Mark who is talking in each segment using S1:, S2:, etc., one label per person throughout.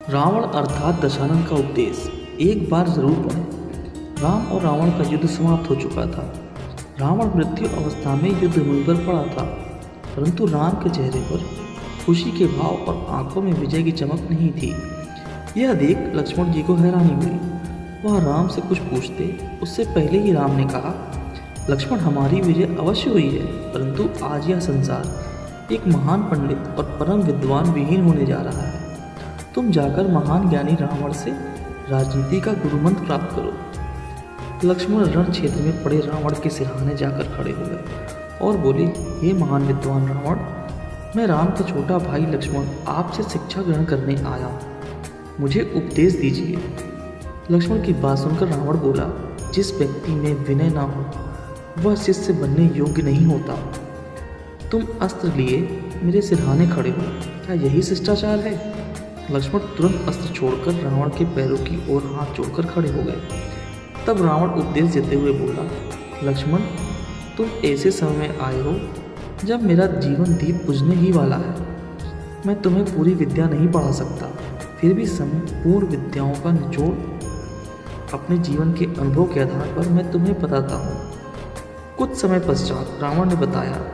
S1: रावण अर्थात दशानन का उपदेश एक बार जरूर पढ़े। राम और रावण का युद्ध समाप्त हो चुका था। रावण मृत्यु अवस्था में युद्ध भूमि पर पड़ा था, परंतु राम के चेहरे पर खुशी के भाव और आंखों में विजय की चमक नहीं थी। यह देख लक्ष्मण जी को हैरानी हुई। वह राम से कुछ पूछते उससे पहले ही राम ने कहा, लक्ष्मण, हमारी विजय अवश्य हुई है, परंतु आज यह संसार एक महान पंडित और परम विद्वान विहीन होने जा रहा है। तुम जाकर महान ज्ञानी रावण से राजनीति का गुरुमंत्र प्राप्त करो। लक्ष्मण रण क्षेत्र में पड़े रावण के सिरहाने जाकर खड़े हो गए और बोले, हे महान विद्वान रावण, मैं राम का छोटा भाई लक्ष्मण आपसे शिक्षा ग्रहण करने आया हूँ, मुझे उपदेश दीजिए। लक्ष्मण की बात सुनकर रावण बोला, जिस व्यक्ति में विनय ना हो वह शिष्य बनने योग्य नहीं होता। तुम अस्त्र लिए मेरे सिरहाने खड़े हो, क्या यही शिष्टाचार है? लक्ष्मण तुरंत अस्त्र छोड़कर रावण के पैरों की ओर हाथ जोड़कर खड़े हो गए। तब रावण उपदेश देते हुए बोला, लक्ष्मण, तुम ऐसे समय में आए हो जब मेरा जीवन दीप बुझने ही वाला है। मैं तुम्हें पूरी विद्या नहीं पढ़ा सकता, फिर भी संपूर्ण विद्याओं का निचोड़ अपने जीवन के अनुभव के आधार पर मैं तुम्हें बताता हूँ। कुछ समय पश्चात रावण ने बताया,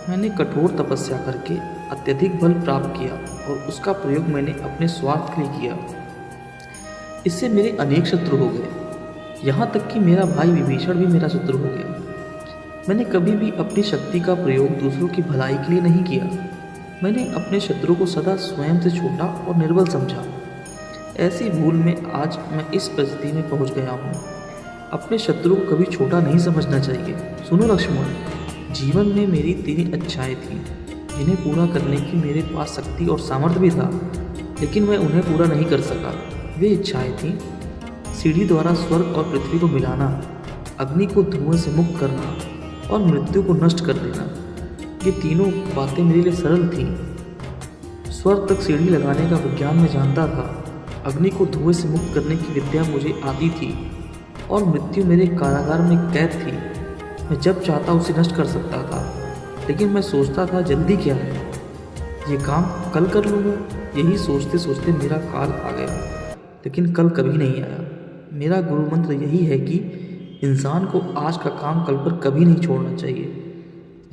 S1: मैंने कठोर तपस्या करके अत्यधिक बल प्राप्त किया और उसका प्रयोग मैंने अपने स्वार्थ के लिए किया। इससे मेरे अनेक शत्रु हो गए, यहाँ तक कि मेरा भाई विभीषण भी मेरा शत्रु हो गया। मैंने कभी भी अपनी शक्ति का प्रयोग दूसरों की भलाई के लिए नहीं किया। मैंने अपने शत्रु को सदा स्वयं से छोटा और निर्बल समझा। ऐसी भूल में आज मैं इस परिस्थिति में पहुँच गया हूँ। अपने शत्रु को कभी छोटा नहीं समझना चाहिए। सुनो लक्ष्मण, जीवन में मेरी 3 इच्छाएं थीं, जिन्हें पूरा करने की मेरे पास शक्ति और सामर्थ्य भी था, लेकिन मैं उन्हें पूरा नहीं कर सका। वे इच्छाएं थीं, सीढ़ी द्वारा स्वर्ग और पृथ्वी को मिलाना, अग्नि को धुएं से मुक्त करना और मृत्यु को नष्ट कर देना। ये तीनों बातें मेरे लिए सरल थीं। स्वर्ग तक सीढ़ी लगाने का विज्ञान मैं जानता था, अग्नि को धुएं से मुक्त करने की विद्या मुझे आती थी और मृत्यु मेरे कारागार में कैद थी। मैं जब चाहता उसे नष्ट कर सकता था, लेकिन मैं सोचता था जल्दी क्या है, ये काम कल कर लूँगा। यही सोचते सोचते मेरा काल आ गया, लेकिन कल कभी नहीं आया। मेरा गुरु मंत्र यही है कि इंसान को आज का काम कल पर कभी नहीं छोड़ना चाहिए।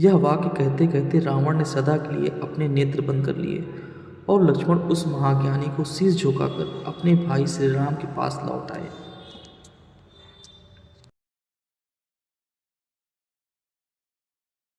S1: यह वाक्य कहते कहते रावण ने सदा के लिए अपने नेत्र बंद कर लिए और लक्ष्मण उस महाज्ञानी को शीश झुकाकर अपने भाई श्री राम के पास लौट आए।